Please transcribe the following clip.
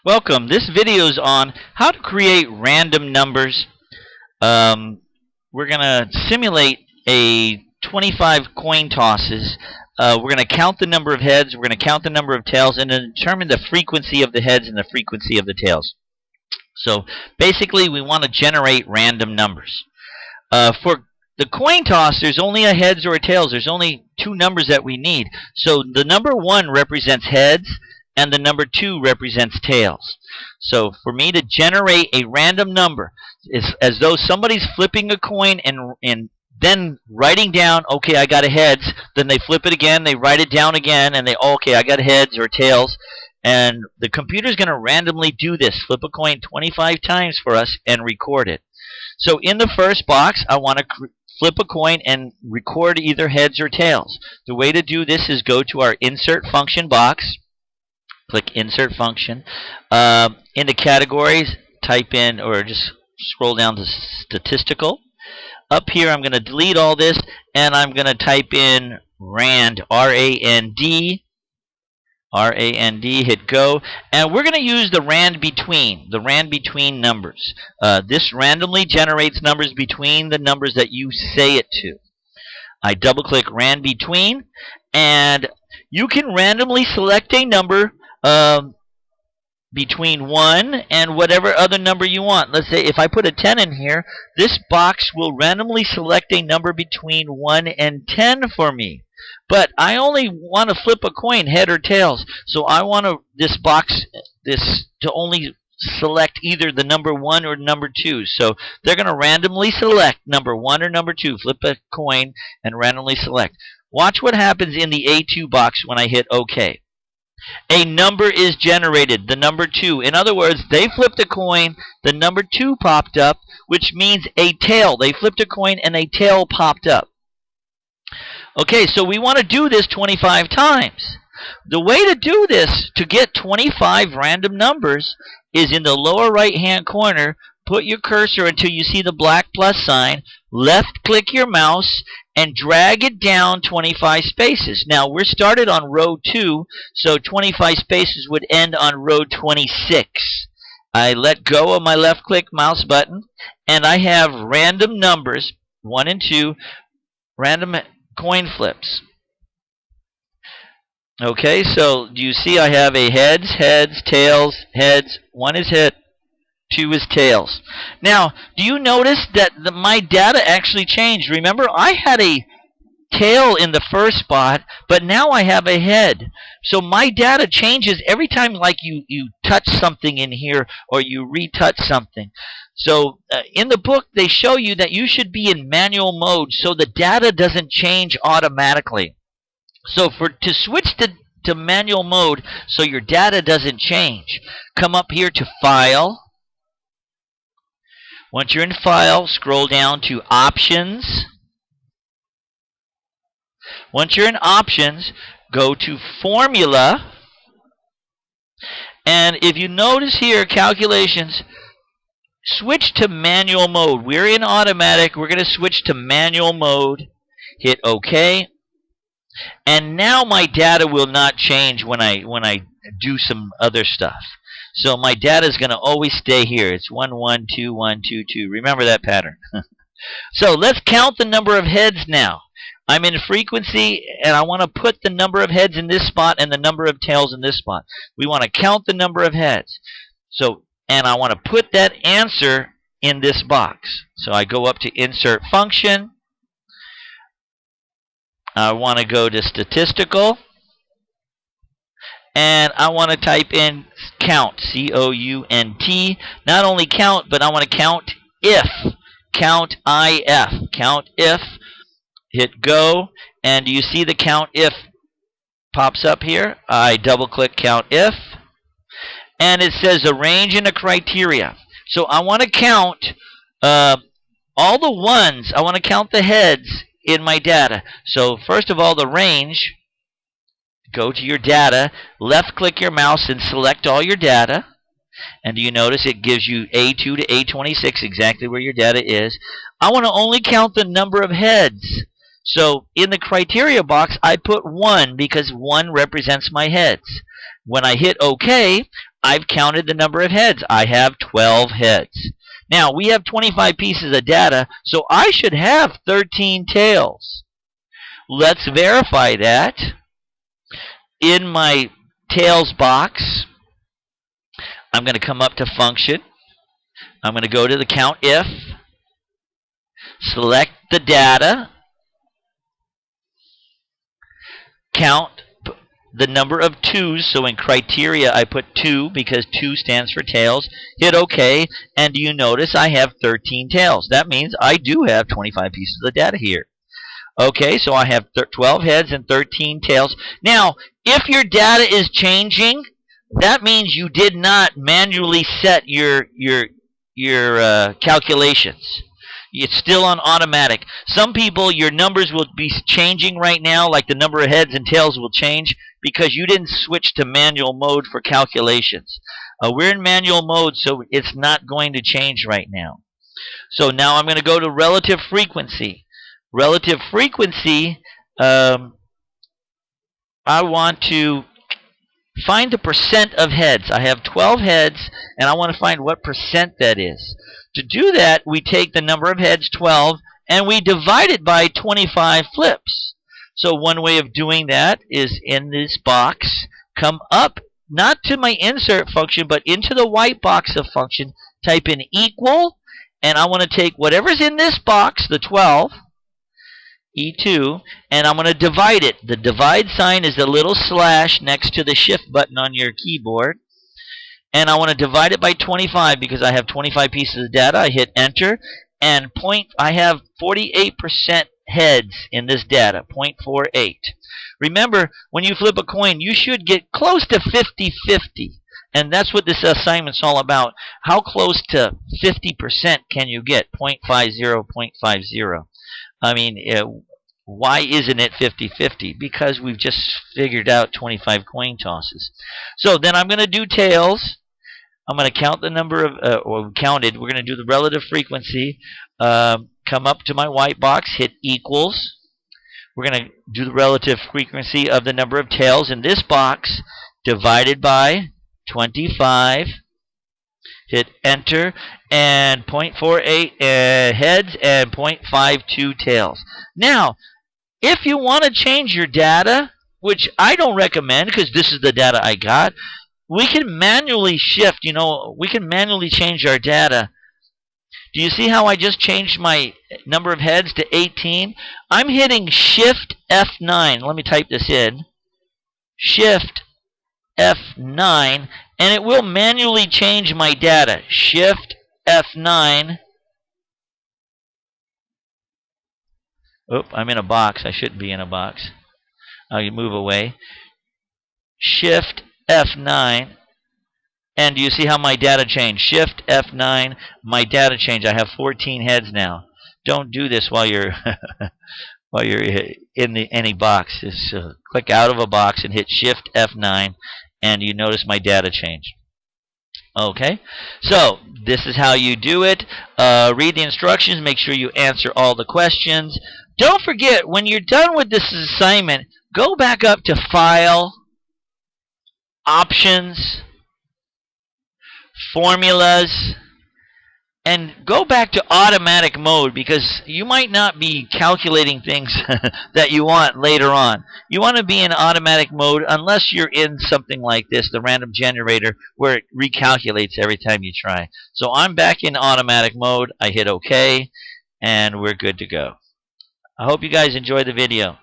Welcome. This video is on how to create random numbers. We're going to simulate a 25 coin tosses. We're going to count the number of heads, we're going to count the number of tails, and then determine the frequency of the heads and the frequency of the tails. So basically we want to generate random numbers. For the coin toss, there's only a heads or a tails. There's only two numbers that we need. So the number 1 represents heads, and the number 2 represents tails. So for me to generate a random number, it's as though somebody's flipping a coin and then writing down, okay, I got a heads, then they flip it again, they write it down again, and okay, I got heads or tails. And the computer's going to randomly do this, flip a coin 25 times for us and record it. So in the first box, I want to flip a coin and record either heads or tails. The way to do this is go to our insert function box. Click Insert Function. In the categories, type in, or just scroll down to Statistical. Up here, I'm going to delete all this, and I'm going to type in RAND, R-A-N-D, R-A-N-D, hit Go. And we're going to use the RAND between numbers. This randomly generates numbers between the numbers that you say it to. I double-click RAND between, and you can randomly select a number between 1 and whatever other number you want. Let's say if I put a 10 in here, this box will randomly select a number between 1 and 10 for me. But I only want to flip a coin, head or tails. So I want this box to only select either the number 1 or number 2. So they're going to randomly select number 1 or number 2, flip a coin and randomly select. Watch what happens in the A2 box when I hit OK. A number is generated, the number 2. In other words, they flipped a coin, the number 2 popped up, which means a tail. They flipped a coin and a tail popped up. Okay, so we want to do this 25 times. The way to do this, to get 25 random numbers, is in the lower right-hand corner, put your cursor until you see the black plus sign, left-click your mouse, and drag it down 25 spaces. Now, we're started on row 2, so 25 spaces would end on row 26. I let go of my left-click mouse button, and I have random numbers, 1 and 2, random coin flips. Okay, so do you see I have a heads, heads, tails, heads. 1 is head, 2 is tails. Now, do you notice that my data actually changed? Remember, I had a tail in the first spot, but now I have a head. So my data changes every time, like you touch something in here or you retouch something. So in the book, they show you that you should be in manual mode so the data doesn't change automatically. So to switch to manual mode so your data doesn't change, come up here to File. Once you're in File, scroll down to Options. Once you're in Options, go to Formula. And if you notice here, Calculations, switch to manual mode. We're in automatic. We're going to switch to manual mode. Hit OK. And now my data will not change when I do some other stuff. So my data is going to always stay here. It's 1, 1, 2, 1, 2, 2. Remember that pattern. So let's count the number of heads now. I'm in frequency, and I want to put the number of heads in this spot and the number of tails in this spot. We want to count the number of heads. And I want to put that answer in this box. So I go up to Insert Function. I want to go to Statistical. And I want to type in count, C-O-U-N-T. Not only count, but I want to count if. Count I-F. Count if. Hit Go. And do you see the count if pops up here? I double-click count if. And it says arrange in a criteria. So I want to count all the ones. I want to count the heads in my data. So first of all, the range. Go to your data, left-click your mouse, and select all your data. And do you notice it gives you A2 to A26, exactly where your data is. I want to only count the number of heads. So in the criteria box, I put 1 because 1 represents my heads. When I hit OK, I've counted the number of heads. I have 12 heads. Now, we have 25 pieces of data, so I should have 13 tails. Let's verify that. In my tails box, I'm going to come up to function. I'm going to go to the count if, select the data, count the number of 2's, so in criteria I put 2 because 2 stands for tails, hit OK, and do you notice I have 13 tails? That means I do have 25 pieces of data here. Okay, so I have 12 heads and 13 tails. Now, if your data is changing, that means you did not manually set your calculations. It's still on automatic. Some people, your numbers will be changing right now, like the number of heads and tails will change because you didn't switch to manual mode for calculations. We're in manual mode, so it's not going to change right now. So now I'm going to go to relative frequency. Relative frequency, I want to find the percent of heads. I have 12 heads, and I want to find what percent that is. To do that, we take the number of heads, 12, and we divide it by 25 flips. So one way of doing that is in this box, come up, not to my insert function, but into the white box of function, type in equal, and I want to take whatever's in this box, the 12, E2, and I'm going to divide it. The divide sign is the little slash next to the shift button on your keyboard. And I want to divide it by 25 because I have 25 pieces of data. I hit enter, and I have 48% heads in this data, 0.48. Remember, when you flip a coin, you should get close to 50-50. And that's what this assignment's all about. How close to 50% can you get? 0.50, 0.50. I mean, why isn't it 50-50? Because we've just figured out 25 coin tosses. So then I'm going to do tails. I'm going to count the number of, or counted. We're going to do the relative frequency. Come up to my white box, hit equals. We're going to do the relative frequency of the number of tails in this box divided by 25. Hit enter, and 0.48 heads and 0.52 tails. Now, if you want to change your data, which I don't recommend because this is the data I got, we can manually shift, we can manually change our data. Do you see how I just changed my number of heads to 18? I'm hitting Shift F9. Let me type this in. Shift F9, and it will manually change my data. Shift F9. Oh, I'm in a box. I shouldn't be in a box. I'll move away. Shift F9. And do you see how my data changed? Shift F9, my data changed. I have 14 heads now. Don't do this while you're while you're in any box. Just click out of a box and hit Shift F9, and you notice my data changed. Okay, so this is how you do it. Read the instructions. Make sure you answer all the questions. Don't forget, when you're done with this assignment, go back up to File, Options, Formulas, and go back to automatic mode because you might not be calculating things that you want later on. You want to be in automatic mode unless you're in something like this, the random generator, where it recalculates every time you try. So I'm back in automatic mode. I hit OK, and we're good to go. I hope you guys enjoyed the video.